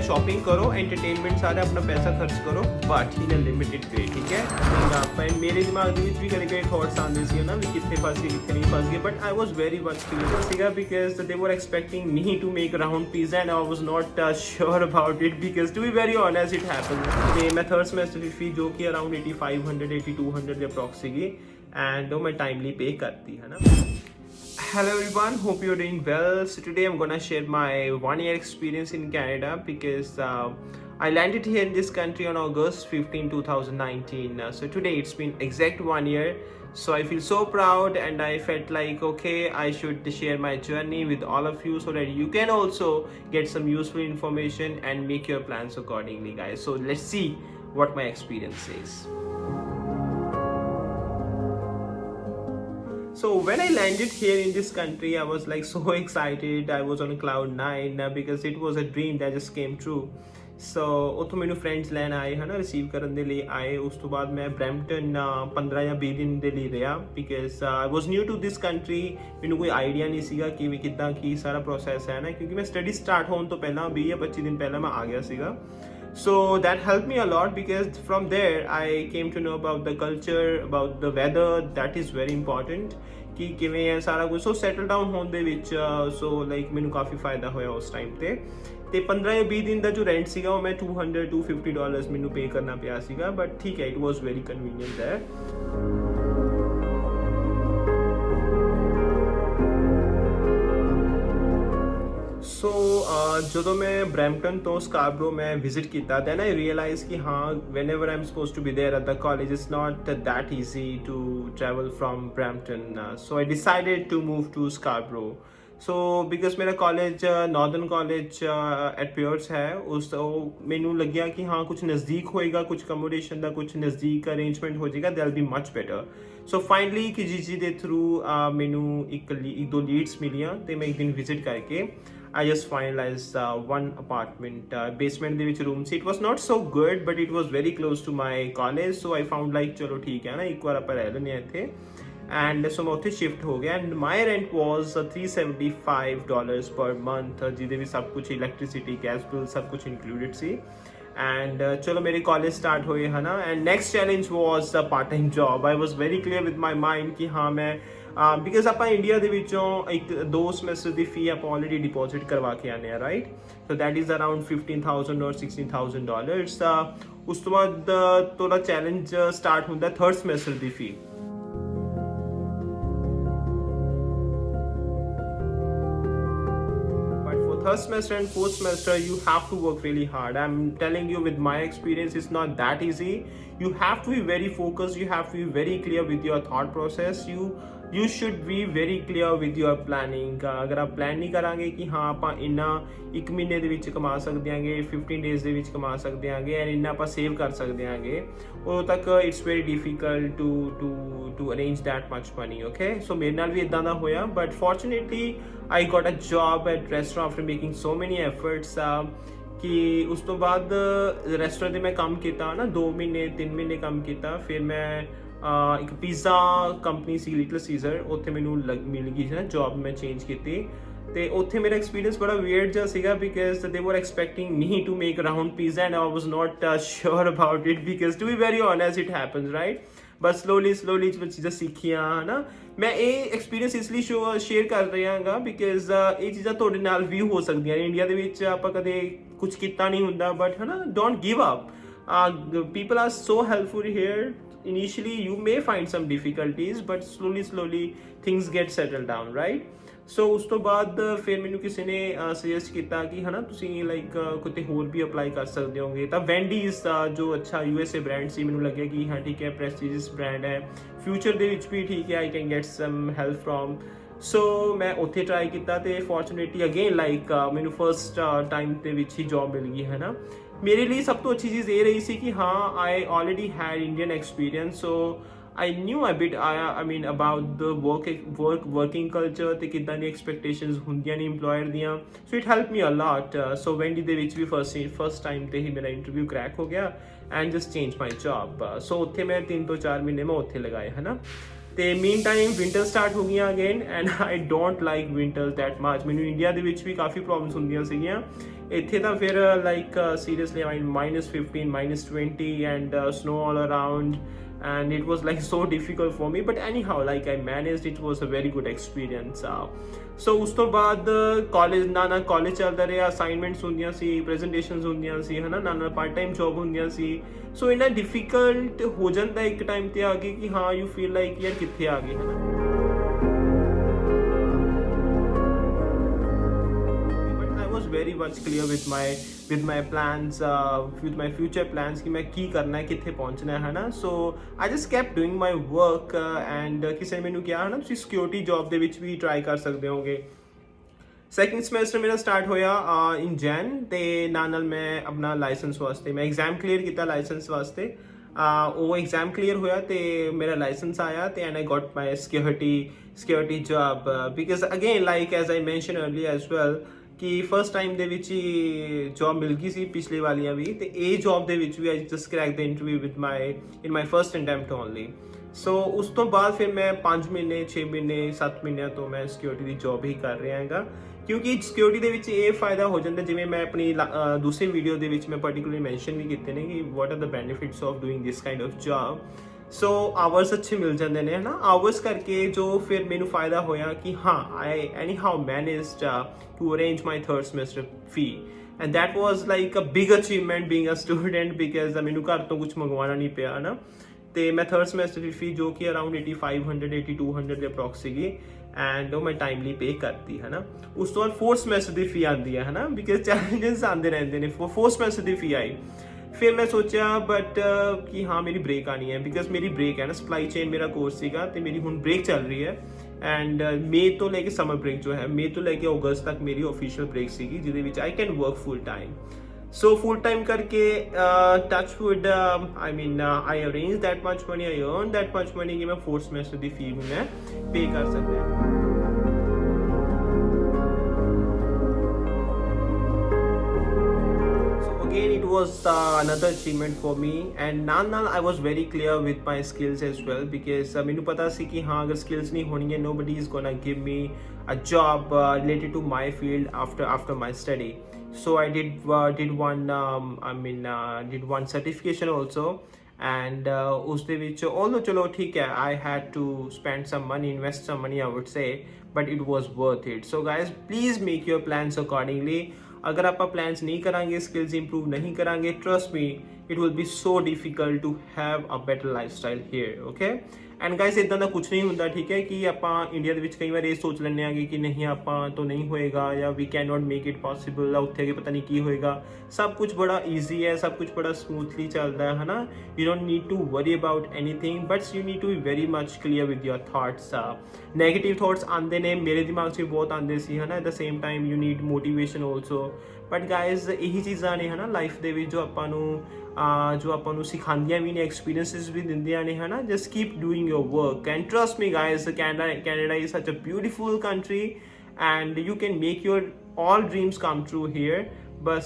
Shopping करो, entertainment सारा अपना पैसा खर्च करो, but in a limited way, ठीक है। मेरे दिमाग ਦੇ ਵਿੱਚ ਵੀ ਕਦੇ ਕਦੇ ਥਾਟਸ ਆਉਂਦੇ ਸੀ ਨਾ ਵੀ ਕਿੱਥੇ ਫਸ ਗਏ ਕਿੱਥੇ ਨਹੀਂ ਫਸ ਗਏ, but I was very much clear ਸੀਗਾ because they were expecting me to make round pizza and I was not sure about it because to be very honest it happen. ਤੇ ਮੈਂ ਥਰਡ ਸਮੈਸਟਰ ਦੀ ਫੀ ਜੋ ਕਿ around 8500 8200 ਦੇ approx ਸੀਗੀ and ਉਹ ਮੈਂ timely ਪੇ ਕਰਤੀ ਹੈ ਨਾ। Hello everyone, hope you're doing well. So today I'm gonna share my 1 year experience in Canada because I landed here in this country on August 15, 2019. So today it's been exact 1 year. So I feel so proud and I felt like okay, I should share my journey with all of you so that you can also get some useful information and make your plans accordingly, guys. So let's see what my experience is. So when I landed here in this country, I was like so excited. I was on cloud 9 because it was a dream that just came true. So ਉੱਥੋਂ ਮੈਨੂੰ friends ਲੈਣ ਆਏ ਹੈ ਨਾ, receive ਕਰਨ ਦੇ ਲਈ ਆਏ। ਉਸ ਤੋਂ ਬਾਅਦ ਮੈਂ ਬਰੈਂਪਟਨ 15 ਜਾਂ 20 ਦਿਨ ਦੇ ਲਈ ਰਿਹਾ because I was new to this country. ਮੈਨੂੰ ਕੋਈ ਆਈਡੀਆ ਨਹੀਂ ਸੀਗਾ ਕਿ ਵੀ ਕਿੱਦਾਂ ਕੀ ਸਾਰਾ ਪ੍ਰੋਸੈਸ ਹੈ ਨਾ, ਕਿਉਂਕਿ ਮੈਂ ਸਟੱਡੀ ਸਟਾਰਟ ਹੋਣ ਤੋਂ ਪਹਿਲਾਂ 20 ਜਾਂ 25 ਦਿਨ ਪਹਿਲਾਂ ਮੈਂ ਆ ਗਿਆ ਸੀਗਾ। So that helped me a lot because from there I came to know about the culture, about the weather. That is very important ਕਿ ਕਿਵੇਂ ਹੈ ਸਾਰਾ ਕੁਝ। ਸੋ ਸੈਟਲ ਡਾਊਨ ਹੋਣ ਦੇ ਵਿੱਚ ਸੋ ਲਾਈਕ ਮੈਨੂੰ ਕਾਫੀ ਫਾਇਦਾ ਹੋਇਆ ਉਸ ਟਾਈਮ ਤੇ 15 ਜਾਂ 20 ਦਿਨ ਦਾ ਜੋ ਰੈਂਟ ਸੀਗਾ ਉਹ ਮੈਂ $250 ਮੈਨੂੰ ਪੇ ਕਰਨਾ ਪਿਆ ਸੀਗਾ, ਬਟ ਠੀਕ ਹੈ, it was very convenient there. So ਜਦੋਂ ਮੈਂ ਬਰੈਂਪਟਨ ਤੋਂ ਸਕਾਰਬਰੋ ਮੈਂ ਵਿਜ਼ਿਟ ਕੀਤਾ ਦੈਨ ਆਈ ਰੀਅਲਾਈਜ਼ ਕਿ ਹਾਂ whenever I am supposed to be there at the college it's not that easy to travel from Brampton. So I decided to move to Scarborough. So because ਮੇਰਾ college Northern College at Pures ਹੈ, ਉਸ ਮੈਨੂੰ ਲੱਗਿਆ ਕਿ ਹਾਂ ਕੁਝ ਨਜ਼ਦੀਕ ਹੋਏਗਾ, ਕੁਝ ਅਕੋਮੋਡੇਸ਼ਨ ਦਾ ਕੁਝ ਨਜ਼ਦੀਕ ਅਰੇਂਜਮੈਂਟ ਹੋ ਜਾਏਗਾ, that will be much better. So finally Kijiji ਦੇ ਥਰੂ ਮੈਨੂੰ ਇੱਕ ਦੋ ਲੀਡਸ ਮਿਲੀਆਂ ਤੇ ਮੈਂ ਇੱਕ ਦਿਨ ਵਿਜ਼ਿਟ ਕਰਕੇ I just finalized one apartment basement ਦੇ ਵਿੱਚ room C. It was not so good but it was very close to my college, so I found like ਚਲੋ ਠੀਕ ਹੈ ਨਾ, ਇੱਕ ਵਾਰ ਆਪਾਂ ਰਹਿ ਲੈਂਦੇ ਹਾਂ ਇੱਥੇ ਐਂਡ ਸੋ ਮੈਂ ਉੱਥੇ ਸ਼ਿਫਟ ਹੋ ਗਿਆ and my rent was $375 per month ਜਿਹਦੇ ਵਿੱਚ ਸਭ ਕੁਝ ਇਲੈਕਟ੍ਰੀਸਿਟੀ ਗੈਸ ਬਿਲ ਸਭ ਕੁਝ ਇਨਕਲੂਡਡ ਸੀ। ਐਂਡ ਚਲੋ ਮੇਰੇ ਕਾਲਜ ਸਟਾਰਟ ਹੋਏ ਹੈ ਨਾ and next challenge was a part time job. I was very clear with my mind ਕਿ ਹਾਂ ਮੈਂ ਬਿਕਾਜ਼ ਆਪਾਂ ਇੰਡੀਆ ਦੇ ਵਿੱਚੋਂ 2 ਸਮੈਸਟਰ ਦੀ ਫੀ ਆਪਾਂ ਆਲਰੇਡੀ ਡਿਪੋਜ਼ਿਟ ਕਰਵਾ ਕੇ ਆਉਂਦੇ ਹਾਂ, right. So that is around $15,000 or $16,000। ਉਸ ਤੋਂ ਬਾਅਦ ਤੁਹਾਡਾ ਚੈਲੰਜ ਸਟਾਰਟ ਹੁੰਦਾ third semester the fee. Third semester and fourth semester you have to work really hard. I'm telling you with my experience it's not that easy. You have to be very focused, you have to be very clear with your thought process. You should be very clear with your planning. ਅਗਰ ਆਪ plan ਨਹੀਂ ਕਰਾਂਗੇ ਕਿ ਹਾਂ ਆਪਾਂ ਇੰਨਾ 1 ਮਹੀਨੇ ਦੇ ਵਿੱਚ ਕਮਾ ਸਕਦੇ ਆਂਗੇ, 15 ਡੇਜ਼ ਦੇ ਵਿੱਚ ਕਮਾ ਸਕਦੇ ਆਂਗੇ ਐਂਡ ਇੰਨਾ ਆਪਾਂ ਸੇਵ ਕਰ ਸਕਦੇ ਆਂਗੇ, ਉਦੋਂ ਤੱਕ it's very difficult to arrange that much money. Okay, so ਮੇਰੇ ਨਾਲ ਵੀ ਇਦਾਂ ਦਾ ਹੋਇਆ but fortunately I got a job at restaurant after making so many efforts ਕਿ ਉਸ ਤੋਂ ਬਾਅਦ ਰੈਸਟੋਰੈਂਟ 'ਤੇ ਮੈਂ ਕੰਮ ਕੀਤਾ ਨਾ 2 ਮਹੀਨੇ 3 ਮਹੀਨੇ ਕੰਮ ਕੀਤਾ। ਫਿਰ ਮੈਂ ਇੱਕ ਪੀਜ਼ਾ ਕੰਪਨੀ ਸੀ ਲਿਟਲ ਸੀਜ਼ਰ, ਉੱਥੇ ਮੈਨੂੰ ਮਿਲ ਗਈ ਸੀ ਨਾ ਜੌਬ, ਮੈਂ ਚੇਂਜ ਕੀਤੀ ਤੇ ਉੱਥੇ ਮੇਰਾ ਐਕਸਪੀਰੀਅੰਸ ਬੜਾ ਵੀਅਰਡ ਜਿਹਾ ਸੀਗਾ because they were expecting me to make round pizza and I was not sure about it because to be very honest it happens, right. But slowly ਮੈਂ ਚੀਜ਼ਾਂ ਸਿੱਖੀਆਂ ਹੈ ਨਾ। ਮੈਂ ਇਹ ਐਕਸਪੀਰੀਅੰਸ ਇਸ ਲਈ ਸ਼ੇਅਰ ਕਰ ਰਿਹਾ ਹਾਂ ਬਿਕਾਜ਼ ਇਹ ਚੀਜ਼ਾਂ ਤੁਹਾਡੇ ਨਾਲ ਵੀ ਹੋ ਸਕਦੀਆਂ ਨੇ। ਇੰਡੀਆ ਦੇ ਵਿੱਚ ਆਪਾਂ ਕਦੇ ਕੁਝ ਕੀਤਾ ਨਹੀਂ ਹੁੰਦਾ ਬਟ ਹੈ ਨਾ, don't give up. People are so helpful here. Initially you may find some difficulties but slowly things get settled down, right? ਸੋ ਉਸ ਤੋਂ ਬਾਅਦ ਫਿਰ ਮੈਨੂੰ ਕਿਸੇ ਨੇ ਸੁਜੈਸਟ ਕੀਤਾ ਕਿ ਹੈ ਨਾ ਤੁਸੀਂ ਲਾਈਕ ਕਿਤੇ ਹੋਰ ਵੀ ਅਪਲਾਈ ਕਰ ਸਕਦੇ ਹੋਗੇ। ਤਾਂ ਵੈਂਡੀਜ਼ ਦਾ ਜੋ ਅੱਛਾ USA ਬ੍ਰਾਂਡ ਸੀ, ਮੈਨੂੰ ਲੱਗਿਆ ਕਿ ਹਾਂ ਠੀਕ ਹੈ ਪ੍ਰੈਸਟੀਜੀਅਸ ਬ੍ਰਾਂਡ ਹੈ, ਫਿਊਚਰ ਦੇ ਵਿੱਚ ਵੀ ਠੀਕ ਹੈ, I can get some help from. So ਮੈਂ ਉੱਥੇ ਟਰਾਈ ਕੀਤਾ ਤੇ ਫੋਰਚੂਨੇਟਲੀ ਅਗੇਨ ਲਾਈਕ ਮੈਨੂੰ ਫਸਟ ਟਾਈਮ ਦੇ ਵਿੱਚ ਹੀ ਜੌਬ ਮਿਲ ਗਈ ਹੈ ਨਾ। ਮੇਰੇ ਲਈ ਸਭ ਤੋਂ ਅੱਛੀ ਚੀਜ਼ ਇਹ ਰਹੀ ਸੀ ਕਿ ਹਾਂ I already had Indian experience, so I knew a bit about the working culture ਤੇ ਕਿੱਦਾਂ ਦੀ expectations ਹੁੰਦੀਆਂ ਨੇ employer ਦੀਆਂ, so it helped me a lot. So Wendy ਦੇ ਵਿੱਚ ਵੀ first time ਤੇ ਹੀ ਮੇਰਾ interview crack ਹੋ ਗਿਆ and just changed my job. So ਉੱਥੇ ਮੈਂ 3 ਤੋਂ 4 ਮਹੀਨੇ ਮੈਂ ਉੱਥੇ ਲਗਾਏ ਹੈ ਨਾ। ਤੇ ਮੀਨ ਟਾਈਮ ਵਿੰਟਰ ਸਟਾਰਟ ਹੋ ਗਈਆਂ again and I don't like winter that much. ਮੈਨੂੰ ਇੰਡੀਆ ਦੇ ਵਿੱਚ ਵੀ ਕਾਫੀ ਪ੍ਰੋਬਲਮਸ ਹੁੰਦੀਆਂ ਸੀਗੀਆਂ, ਇੱਥੇ ਤਾਂ ਫਿਰ like seriously I mean -15 -20 and snow all around and it was like so difficult for me, but anyhow like I managed. It was a very good experience. So ਉਸ ਤੋਂ ਬਾਅਦ ਕਾਲਜ ਨਾਲ ਕਾਲਜ ਚੱਲਦਾ ਰਿਹਾ, ਅਸਾਈਨਮੈਂਟਸ ਹੁੰਦੀਆਂ ਸੀ, presentations ਹੁੰਦੀਆਂ ਸੀ ਹੈ ਨਾ, ਨਾਲ ਪਾਰਟ ਟਾਈਮ ਜੌਬ ਹੁੰਦੀਆਂ ਸੀ। ਸੋ ਇੰਨਾ ਡਿਫਿਕਲਟ ਹੋ ਜਾਂਦਾ ਇੱਕ ਟਾਈਮ ਤੇ ਆ ਕੇ ਕਿ ਹਾਂ ਯੂ ਫੀਲ ਲਾਈਕ ਯਾਰ ਕਿੱਥੇ ਆ ਗਏ ਹੈ ਨਾ। Very much clear with my plans, with my future plans कि मैं की करना है, किथे पहुंचना है ना। So I just kept doing my work and किसी ने मैंने किया है ना, तुसी सिक्योरिटी जॉब ਦੇ ਵਿੱਚ ਵੀ ਟਰਾਈ ਕਰ ਸਕਦੇ ਹੋਗੇ। ਸੈਕਿੰਡ ਸਮੈਸਟਰ ਮੇਰਾ ਸਟਾਰਟ ਹੋਇਆ ਇਨ ਜੈਨ ਤੇ ਨਾਲ ਮੈਂ ਆਪਣਾ ਲਾਇਸੈਂਸ ਵਾਸਤੇ ਮੈਂ ਐਗਜ਼ਾਮ ਕਲੀਅਰ ਕੀਤਾ ਲਾਇਸੈਂਸ ਵਾਸਤੇ। ਉਹ ਐਗਜ਼ਾਮ ਕਲੀਅਰ ਹੋਇਆ ਤੇ ਮੇਰਾ ਲਾਇਸੈਂਸ ਆਇਆ ਤੇ and I got my security job because again like as I mention earlier as well ਕਿ ਫਸਟ ਟਾਈਮ ਦੇ ਵਿੱਚ ਹੀ ਜੌਬ ਮਿਲ ਗਈ ਸੀ, ਪਿਛਲੇ ਵਾਲੀਆਂ ਵੀ, ਤੇ ਇਹ ਜੌਬ ਦੇ ਵਿੱਚ ਵੀ I just crack the interview with in my first attempt only. So ਉਸ ਤੋਂ ਬਾਅਦ ਫਿਰ ਮੈਂ 5 ਮਹੀਨੇ 6 ਮਹੀਨੇ 7 ਮਹੀਨਿਆਂ ਤੋਂ ਮੈਂ ਸਿਕਿਉਰਿਟੀ ਦੀ ਜੌਬ ਹੀ ਕਰ ਰਿਹਾ ਹੈਗਾ, ਕਿਉਂਕਿ ਸਿਕਿਉਰਿਟੀ ਦੇ ਵਿੱਚ ਇਹ ਫਾਇਦਾ ਹੋ ਜਾਂਦਾ, ਜਿਵੇਂ ਮੈਂ ਆਪਣੀ ਦੂਸਰੀ ਵੀਡੀਓ ਦੇ ਵਿੱਚ ਮੈਂ ਪਰਟੀਕੂਲਰਲੀ ਮੈਂਸ਼ਨ ਵੀ ਕੀਤੇ ਨੇ ਕਿ what are the benefits of doing this kind of job. So hours ਅੱਛੇ ਮਿਲ ਜਾਂਦੇ ਨੇ ਹੈ ਨਾ, ਆਵਰਸ ਕਰਕੇ ਜੋ ਫਿਰ ਮੈਨੂੰ ਫਾਇਦਾ ਹੋਇਆ ਕਿ ਹਾਂ I anyhow managed to arrange my third semester fee, and that was like a big achievement being a student because ਮੈਨੂੰ ਘਰ ਤੋਂ ਕੁਝ ਮੰਗਵਾਉਣਾ ਨਹੀਂ ਪਿਆ ਹੈ ਨਾ। ਤੇ ਮੈਂ ਥਰਡ ਸਮੈਸਟਰ ਦੀ ਫੀ ਜੋ ਕਿ ਅਰਾਊਂਡ 8500 8200 ਦੇ ਅਪਰੋਕਸ ਸੀਗੀ ਐਂਡ ਉਹ ਮੈਂ ਟਾਈਮਲੀ ਪੇ ਕਰਤੀ ਹੈ ਨਾ। ਉਸ ਤੋਂ ਬਾਅਦ ਫੋਰਥ ਸਮੈਸਟਰ ਦੀ ਫੀ ਆਉਂਦੀ ਹੈ ਨਾ, ਬਿਕਾਜ਼ ਚੈਲੰਜਸ ਆਉਂਦੇ ਰਹਿੰਦੇ ਨੇ। ਫੋਰਥ ਸਮੈਸਟਰ ਦੀ ਫੀ ਆਈ, ਫਿਰ ਮੈਂ ਸੋਚਿਆ ਬਟ ਕਿ ਹਾਂ ਮੇਰੀ ਬ੍ਰੇਕ ਆਉਣੀ ਹੈ, ਬਿਕਾਜ਼ ਮੇਰੀ ਬ੍ਰੇਕ ਹੈ ਨਾ, ਸਪਲਾਈ ਚੇਨ ਮੇਰਾ ਕੋਰਸ ਸੀਗਾ ਤੇ ਮੇਰੀ ਹੁਣ ਬ੍ਰੇਕ ਚੱਲ ਰਹੀ ਹੈ ਐਂਡ ਮਈ ਤੋਂ ਲੈ ਕੇ ਸਮਰ ਬ੍ਰੇਕ ਜੋ ਹੈ, ਮਈ ਤੋਂ ਲੈ ਕੇ ਅਗਸਤ ਤੱਕ ਮੇਰੀ ਆਫੀਸ਼ੀਅਲ ਬ੍ਰੇਕ ਸੀਗੀ ਜਿਹਦੇ ਵਿੱਚ I can work full time. So full time ਕਰਕੇ touch wood I mean I arrange that much money, I earn that much money ਕਿ ਮੈਂ ਫੋਰਥ ਸਮੈਸਟਰ ਦੀ ਫੀ ਮੈਂ ਪੇ ਕਰ ਸਕਦਾ। Again it was another achievement for me and ਨਾਲ I was very clear with my skills as well because ਮੈਨੂੰ ਪਤਾ ਸੀ ਕਿ ਹਾਂ ਅਗਰ skills ਨਹੀਂ ਹੋਣਗੀਆਂ nobody is gonna give me a job related to my field after my study. So I did one certification also and ਉਸ ਦੇ ਵਿੱਚ although ਚਲੋ ਠੀਕ ਹੈ I had to spend some money, invest some money I would say, but it was worth it. So guys please make your plans accordingly. अगर आप plans नहीं करांगे, स्किल्स इंप्रूव नहीं करांगे, trust me it will be so difficult to have a better lifestyle here, okay. And guys ਇੱਦਾਂ ਦਾ ਕੁਛ ਨਹੀਂ ਹੁੰਦਾ, ਠੀਕ ਹੈ, ਕਿ ਆਪਾਂ ਇੰਡੀਆ ਦੇ ਵਿੱਚ ਕਈ ਵਾਰ ਇਹ ਸੋਚ ਲੈਂਦੇ ਆਗੇ ਕਿ ਨਹੀਂ ਆਪਾਂ ਤੋਂ ਨਹੀਂ ਹੋਏਗਾ ਜਾਂ we can not make it possible, ਉੱਥੇ ਅੱਗੇ ਪਤਾ ਨਹੀਂ ਕੀ ਹੋਏਗਾ। ਸਭ ਕੁਝ ਬੜਾ ਈਜ਼ੀ ਹੈ, ਸਭ ਕੁਝ ਬੜਾ ਸਮੂਥਲੀ ਚੱਲਦਾ ਹੈ ਨਾ। You don't need to worry about anything but you need to be very much clear with your thoughts. Negative thoughts ਆਉਂਦੇ ਨੇ, ਮੇਰੇ ਦਿਮਾਗ 'ਚ ਵੀ ਬਹੁਤ ਆਉਂਦੇ ਸੀ ਹੈ ਨਾ। At the same time you need motivation also, but guys ਇਹੀ ਚੀਜ਼ਾਂ ਨੇ ਹੈ ਨਾ ਲਾਈਫ ਦੇ ਵਿੱਚ ਜੋ ਆਪਾਂ ਨੂੰ ਸਿਖਾਉਂਦੀਆਂ ਵੀ ਨੇ, ਐਕਸਪੀਰੀਅੰਸਿਸ ਵੀ ਦਿੰਦੀਆਂ ਨੇ ਹੈ ਨਾ। Just keep doing your work and trust me guys, Canada is such a beautiful country and you can make your all dreams come true here, but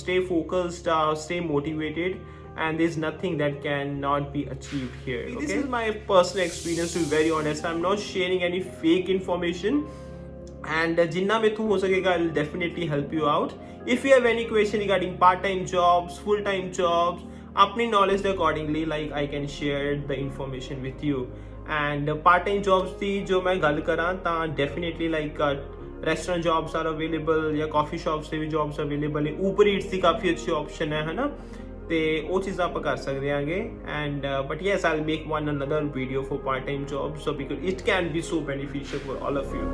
stay focused, stay motivated, and there's nothing that cannot be achieved here, okay? This is my personal experience, to be very honest. I'm not sharing any fake information and जिन्ना मेथों हो सकेगा I will definitely help you out. If you have any question regarding part-time jobs, full-time jobs, अपनी knowledge ਦੇ accordingly like I can share the information with you. And part-time jobs ਦੀ ਜੋ ਮੈਂ ਗੱਲ ਕਰਾਂ ਤਾਂ definitely like restaurant jobs are available ਜਾਂ coffee shops ਤੇ ਵੀ jobs available ਨੇ। Uber Eats ਦੀ ਕਾਫੀ ਅੱਛੀ option ਹੈ ਨਾ, ਤੇ ਉਹ ਚੀਜ਼ਾਂ ਆਪਾਂ ਕਰ ਸਕਦੇ ਆਂਗੇ। and but yes I'll make another video for part-time jobs, so because it can be so beneficial for all of you.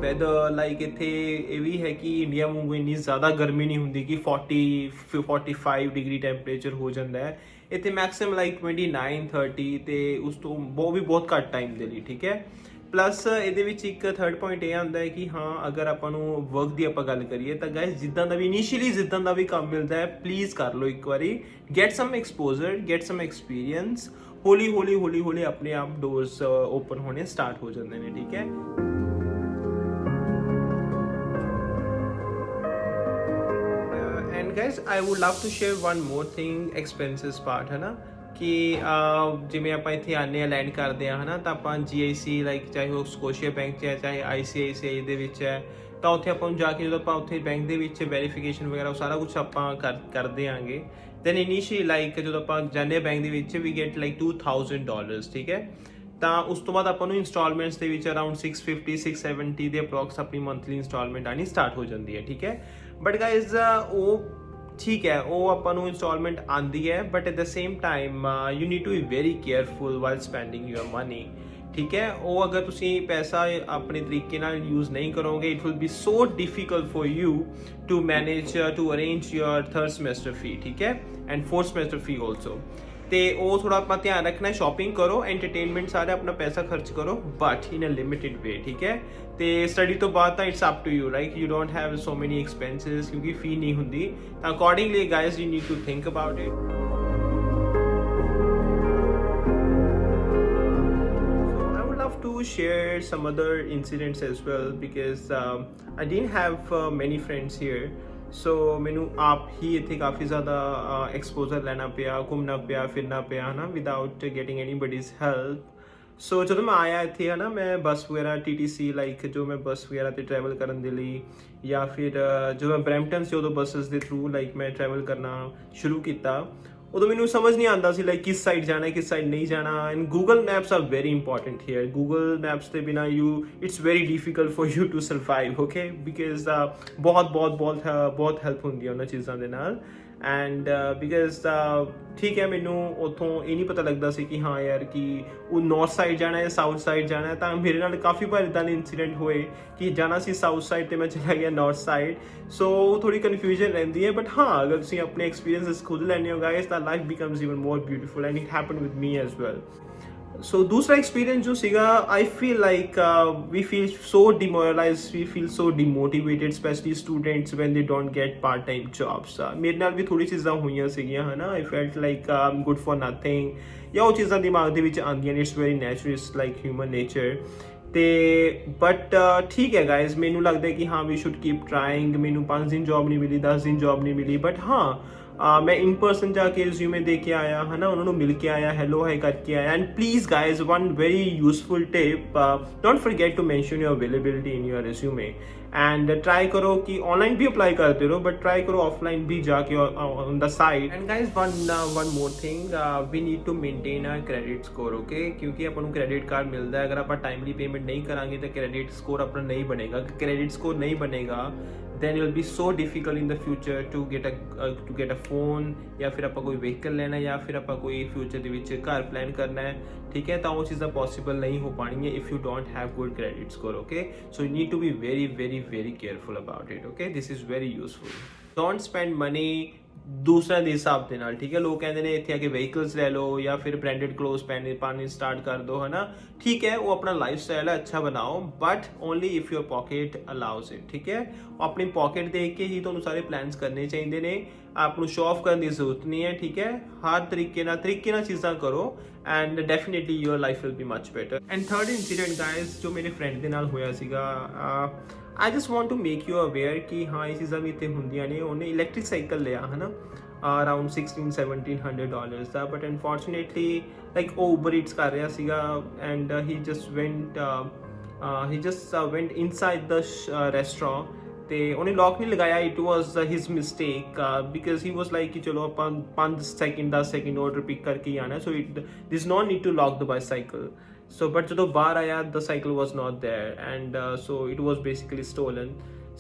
Weather like ਇੱਥੇ ਇਹ ਵੀ ਹੈ ਕਿ ਇੰਡੀਆ ਵਾਂਗੂ ਇੰਨੀ ਜ਼ਿਆਦਾ ਗਰਮੀ ਨਹੀਂ ਹੁੰਦੀ ਕਿ 40-45 ਡਿਗਰੀ ਟੈਂਪਰੇਚਰ ਹੋ ਜਾਂਦਾ ਹੈ। ਇੱਥੇ ਮੈਕਸਿਮਮ ਲਾਈਕ 29-30 ਤੇ ਉਸ ਤੋਂ ਵੀ ਬਹੁਤ ਘੱਟ ਟਾਈਮ ਦੇ ਲਈ, ਠੀਕ ਹੈ। ਪਲੱਸ ਇਹਦੇ ਵਿੱਚ ਇੱਕ ਥਰਡ ਪੁਆਇੰਟ ਇਹ ਆਉਂਦਾ ਹੈ ਕਿ ਹਾਂ ਅਗਰ ਆਪਾਂ ਨੂੰ ਵਰਕ ਦੀ ਆਪਾਂ ਗੱਲ ਕਰੀਏ ਤਾਂ ਗਾਇਸ ਜਿੱਦਾਂ ਦਾ ਵੀ ਇਨੀਸ਼ੀਅਲੀ ਜਿੱਦਾਂ ਦਾ ਵੀ ਕੰਮ ਮਿਲਦਾ ਹੈ ਪਲੀਜ਼ ਕਰ ਲਓ ਇੱਕ ਵਾਰੀ। ਗੈਟ ਸਮ ਐਕਸਪੋਜ਼ਰ, ਗੈਟ ਸਮ ਐਕਸਪੀਰੀਅੰਸ। ਹੌਲੀ ਹੌਲੀ ਆਪਣੇ ਆਪ ਡੋਰਸ ਓਪਨ ਹੋਣੇ ਸਟਾਰਟ ਹੋ ਜਾਂਦੇ ਨੇ, ਠੀਕ ਹੈ। guys, I would love to share one more thing, expenses part है ना, ਕਿ ਜਿਵੇਂ ਆਪਾਂ ਇੱਥੇ ਆਉਂਦੇ ਹਾਂ ਲੈਂਡ ਕਰਦੇ ਹਾਂ ਹੈ ਨਾ, ਤਾਂ ਆਪਾਂ GIC ਲਾਈਕ ਚਾਹੇ ਉਹ ਸਕੋਸ਼ੀਆ ਬੈਂਕ 'ਚ ਹੈ ਚਾਹੇ ICICI ਦੇ ਵਿੱਚ ਹੈ, ਤਾਂ ਉੱਥੇ ਆਪਾਂ ਨੂੰ ਜਾ ਕੇ ਜਦੋਂ ਆਪਾਂ ਉੱਥੇ ਬੈਂਕ ਦੇ ਵਿੱਚ ਵੈਰੀਫਿਕੇਸ਼ਨ ਵਗੈਰਾ ਉਹ ਸਾਰਾ ਕੁਛ ਆਪਾਂ ਕਰਦੇ ਆਂਗੇ। ਦੈਨ ਇਨੀਸ਼ੀਅਲੀ ਲਾਈਕ ਜਦੋਂ ਆਪਾਂ ਜਾਂਦੇ ਬੈਂਕ ਦੇ ਵਿੱਚ ਵੀ ਗੈਟ ਲਾਈਕ $2000, ਠੀਕ ਹੈ। ਤਾਂ ਉਸ ਤੋਂ ਬਾਅਦ ਆਪਾਂ ਨੂੰ ਇੰਸਟਾਲਮੈਂਟਸ ਦੇ ਵਿੱਚ ਅਰਾਊਂਡ 650 670 ਦੇ ਅਪਰੋਕਸ ਆਪਣੀ ਮੰਥਲੀ ਇੰਸਟਾਲਮੈਂਟ ਆਣੀ ਸਟਾਰਟ ਹੋ ਜਾਂਦੀ ਹੈ, ਠੀਕ ਹੈ। ਬਟ ਗਾਇਜ਼ ਉਹ ਠੀਕ ਹੈ, ਉਹ ਆਪਾਂ ਨੂੰ ਇੰਸਟਾਲਮੈਂਟ ਆਉਂਦੀ ਹੈ, but at the same time you need to be very careful while spending your money, ਠੀਕ ਹੈ। ਉਹ ਅਗਰ ਤੁਸੀਂ ਪੈਸਾ ਆਪਣੇ ਤਰੀਕੇ ਨਾਲ ਯੂਜ਼ ਨਹੀਂ ਕਰੋਗੇ, it will be so difficult for you to manage to arrange your 3rd semester fee, ਠੀਕ ਹੈ, and 4th semester fee also. ਤੇ ਉਹ ਥੋੜਾ ਆਪਾਂ ਧਿਆਨ ਰੱਖਣਾ, ਸ਼ਾਪਿੰਗ ਕਰੋ, ਐਂਟਰਟੇਨਮੈਂਟ ਸਾਰੇ ਆਪਣਾ ਪੈਸਾ ਖਰਚ ਕਰੋ, ਬਟ ਇਨ ਅ ਲਿਮਿਟਿਡ ਵੇ, ਠੀਕ ਹੈ। ਤੇ ਸਟੱਡੀ ਤੋਂ ਬਾਅਦ ਤਾਂ it's up to you, right, you don't have so many expenses, ਕਿਉਂਕਿ ਫੀ ਨਹੀਂ ਹੁੰਦੀ। ਤਾਂ accordingly guys you need to think about it. To share some other incidents as well, because I didn't have many friends here, so ਮੈਨੂੰ ਆਪ ਹੀ ਇੱਥੇ ਕਾਫੀ ਜ਼ਿਆਦਾ exposure ਲੈਣਾ ਪਿਆ, ਘੁੰਮਣਾ ਪਿਆ, ਫਿਰਨਾ ਪਿਆ ਹੈ ਨਾ, ਵਿਦਾਊਟ ਗੈਟਿੰਗ ਐਨੀਬਡੀਜ਼ ਹੈਲਪ। ਸੋ ਜਦੋਂ ਮੈਂ ਆਇਆ ਇੱਥੇ ਹੈ ਨਾ, ਮੈਂ ਬੱਸ ਵਗੈਰਾ TTC ਲਾਈਕ ਜੋ ਮੈਂ ਬੱਸ ਵਗੈਰਾ 'ਤੇ ਟਰੈਵਲ ਕਰਨ ਦੇ ਲਈ, ਜਾਂ ਫਿਰ ਜੋ ਮੈਂ ਬਰੈਂਪਟਨ ਸੀ ਉਦੋਂ ਬੱਸਿਸ ਦੇ ਥਰੂ ਲਾਈਕ ਮੈਂ ਟਰੈਵਲ ਕਰਨਾ ਸ਼ੁਰੂ ਕੀਤਾ, ਉਦੋਂ ਮੈਨੂੰ ਸਮਝ ਨਹੀਂ ਆਉਂਦਾ ਸੀ ਲਾਈਕ ਕਿਸ ਸਾਈਡ ਜਾਣਾ ਕਿਸ ਸਾਈਡ ਨਹੀਂ ਜਾਣਾ। And Google Maps are very important here. Google Maps ਦੇ ਬਿਨਾ it's very difficult for you to survive, okay, because ਬਹੁਤ ਹੈਲਪ ਹੁੰਦੀ ਹੈ ਉਹਨਾਂ ਚੀਜ਼ਾਂ ਦੇ ਨਾਲ। ਐਂਡ ਬਿਕਾਜ਼ ਠੀਕ ਹੈ, ਮੈਨੂੰ ਉੱਥੋਂ ਇਹ ਨਹੀਂ ਪਤਾ ਲੱਗਦਾ ਸੀ ਕਿ ਹਾਂ ਯਾਰ ਕਿ ਉਹ ਨਾਰਥ ਸਾਈਡ ਜਾਣਾ ਹੈ ਸਾਊਥ ਸਾਈਡ ਜਾਣਾ ਹੈ। ਤਾਂ ਮੇਰੇ ਨਾਲ ਕਾਫੀ ਵਾਰ ਇੱਦਾਂ ਦੇ ਇੰਸੀਡੈਂਟ ਹੋਏ ਕਿ ਜਾਣਾ ਸੀ ਸਾਊਥ ਸਾਈਡ ਤੇ ਮੈਂ ਚਲਾ ਗਿਆ ਨਾਰਥ ਸਾਈਡ। ਸੋ ਥੋੜੀ ਕਨਫਿਊਜ਼ਨ ਰਹਿੰਦੀ ਹੈ, ਬਟ ਹਾਂ ਅਗਰ ਤੁਸੀਂ ਆਪਣੇ ਐਕਸਪੀਰੀਅੰਸਿਸ ਖੁਦ ਲੈਣੇ ਹੋ ਗਾਇਸ, ਤਾਂ life becomes even more beautiful, and it happen with me as well. So ਦੂਸਰਾ ਐਕਸਪੀਰੀਅੰਸ ਜੋ ਸੀਗਾ, I feel like we feel so demoralized, we feel so demotivated, especially students when they don't get part-time jobs. ਮੇਰੇ ਨਾਲ ਵੀ ਥੋੜੀ ਚੀਜ਼ਾਂ ਹੋਈਆਂ ਸੀਗੀਆਂ ਹੈ ਨਾ, I felt like I'm good for nothing, ਜਾਂ ਉਹ ਚੀਜ਼ਾਂ ਦਿਮਾਗ ਦੇ ਵਿੱਚ ਆਉਂਦੀਆਂ ਨੇ, it's very natural, it's like human nature. ਤੇ ਬਟ ਠੀਕ ਹੈ ਗਾਇਜ਼, ਮੈਨੂੰ ਲੱਗਦਾ ਕਿ ਹਾਂ ਵੀ ਸ਼ੁੱਡ ਕੀਪ ਟਰਾਈਂਗ। ਮੈਨੂੰ 5 ਦਿਨ ਜੋਬ ਨਹੀਂ ਮਿਲੀ, 10 ਦਿਨ ਜੋਬ ਨਹੀਂ ਮਿਲੀ, ਬਟ ਹਾਂ ਮੈਂ ਇਨ ਪਰਸਨ ਜਾ ਕੇ ਰਿਜ਼ਿਊਮੇ ਦੇ ਕੇ ਆਇਆ ਹੈ ਨਾ, ਉਹਨਾਂ ਨੂੰ ਮਿਲ ਕੇ ਆਇਆ, ਹੈਲੋ ਹਾਈ ਕਰਕੇ ਆਇਆ। And please guys, one very useful tip, don't forget to mention your availability in your resume. And try करो कि ऑनलाइन भी अप्लाई करते रहो, बट ट्राई करो ऑफलाइन भी जाके on the side. And guys one more thing, we need to maintain our credit score, okay, क्योंकि अपन क्रेडिट कार्ड मिलता है, अगर आप टाइमली पेमेंट नहीं करांगे तो क्रेडिट स्कोर अपना नहीं बनेगा। क्रेडिट स्कोर नहीं बनेगा then it will be so difficult in the future to get a phone, ਜਾਂ ਫਿਰ ਆਪਾਂ ਕੋਈ ਵਹੀਕਲ ਲੈਣਾ, ਜਾਂ ਫਿਰ ਆਪਾਂ ਕੋਈ ਫਿਊਚਰ ਦੇ ਵਿੱਚ ਘਰ ਪਲਾਨ ਕਰਨਾ ਹੈ, ਠੀਕ ਹੈ। ਤਾਂ ਉਹ ਚੀਜ਼ਾਂ ਪੋਸੀਬਲ ਨਹੀਂ ਹੋ ਪਾਣੀਆਂ if you don't have good credit score, okay, so you need to be very very very careful about it, okay, this is very useful. Don't spend money ਦੂਸਰਿਆਂ ਦੇ ਹਿਸਾਬ ਦੇ ਨਾਲ, ਠੀਕ ਹੈ। ਲੋਕ ਕਹਿੰਦੇ ਨੇ ਇੱਥੇ ਆ ਕੇ ਵਹੀਕਲਸ ਲੈ ਲਓ ਜਾਂ ਫਿਰ ਬ੍ਰਾਂਡਡ ਕਲੋਥਸ ਪਾਣੀ ਸਟਾਰਟ ਕਰ ਦਿਓ, ਹੈ ਨਾ, ਠੀਕ ਹੈ, ਉਹ ਆਪਣਾ ਲਾਈਫ ਸਟਾਈਲ ਹੈ, ਅੱਛਾ ਬਣਾਓ, but only if your pocket allows it, ਠੀਕ ਹੈ। ਆਪਣੀ ਪੋਕਟ ਦੇਖ ਕੇ ਹੀ ਤੁਹਾਨੂੰ ਸਾਰੇ ਪਲਾਨਸ ਕਰਨੇ ਚਾਹੀਦੇ ਨੇ, ਆਪ ਨੂੰ ਸ਼ੋ ਆਫ ਕਰਨ ਦੀ ਜ਼ਰੂਰਤ ਨਹੀਂ ਹੈ, ਠੀਕ ਹੈ। ਹਰ ਤਰੀਕੇ ਨਾਲ ਚੀਜ਼ਾਂ ਕਰੋ, and definitely your life will be much better. And third incident guys ਜੋ ਮੇਰੇ ਫਰੈਂਡ ਦੇ ਨਾਲ ਹੋਇਆ ਸੀਗਾ, I just want to make you aware ਕਿ ਹਾਂ ਇਹ ਚੀਜ਼ਾਂ ਵੀ ਇੱਥੇ ਹੁੰਦੀਆਂ ਨੇ। ਉਹਨੇ ਇਲੈਕਟ੍ਰਿਕ ਸਾਈਕਲ ਲਿਆ ਹੈ ਨਾ, around $1600-1700 the, but unfortunately like ਉਹ ਉਬਰ ਈਟਸ ਕਰ ਰਿਹਾ ਸੀਗਾ, and he just went inside the restaurant, ਤੇ ਉਹਨੇ ਲੌਕ ਨਹੀਂ ਲਗਾਇਆ। It was his mistake, because he was like ਕਿ ਚਲੋ ਆਪਾਂ 5 ਸੈਕਿੰਡ 10 ਸੈਕਿੰਡ ਆਰਡਰ ਪਿਕ ਕਰਕੇ ਹੀ ਆਉਣਾ, so this note need to lock the bicycle. So but ਜਦੋਂ ਬਾਹਰ ਆਇਆ, the cycle was not there, and so it was basically stolen.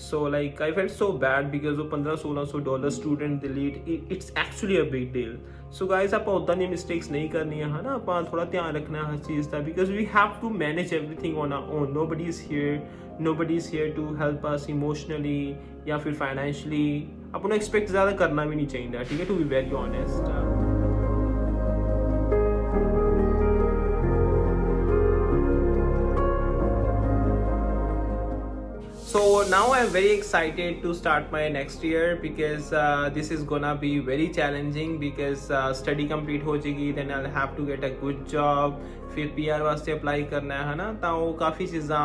So like I felt so bad because ਉਹ $1500-1600 student delete, it's actually a big deal. So guys, ਆਪਾਂ ਉਦਾਂ ਦੀਆਂ mistakes ਨਹੀਂ ਕਰਨੀਆਂ ਹੈ ਨਾ, ਆਪਾਂ ਥੋੜਾ ਧਿਆਨ ਰੱਖਣਾ ਹਰ ਚੀਜ਼ ਦਾ, because we have to manage everything on our own. Nobody is here to help us emotionally ਜਾਂ ਫਿਰ financially. ਆਪਾਂ ਨੂੰ ਐਕਸਪੈਕਟ ਜ਼ਿਆਦਾ ਕਰਨਾ ਵੀ ਨਹੀਂ ਚਾਹੀਦਾ, ਠੀਕ ਹੈ, to be very honest. So now I'm very excited to start my next year, because this is gonna be very challenging, because study complete हो जाएगी, then I'll have to get a good job, फिर PR वास्ते apply करना है ना, ਤਾਂ ਉਹ ਕਾਫੀ ਚੀਜ਼ਾਂ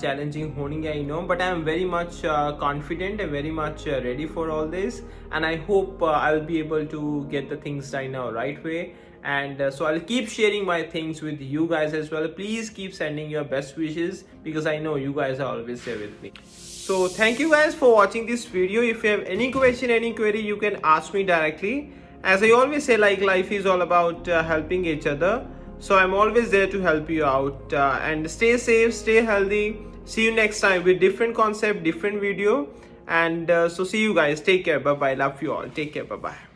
challenging होनी I know, but I am very much confident and very much ready for all this, and I hope I'll be able to get the things done in a right way. And so I'll keep sharing my things with you guys as well. Please keep sending your best wishes, because I know you guys are always there with me. So thank you guys for watching this video. If you have any question, any query, you can ask me directly. As I always say, like, life is all about helping each other. So I'm always there to help you out, and stay safe, stay healthy. See you next time with different concept, different video. And so see you guys. Take care. Bye bye. Love you all. Take care. Bye bye.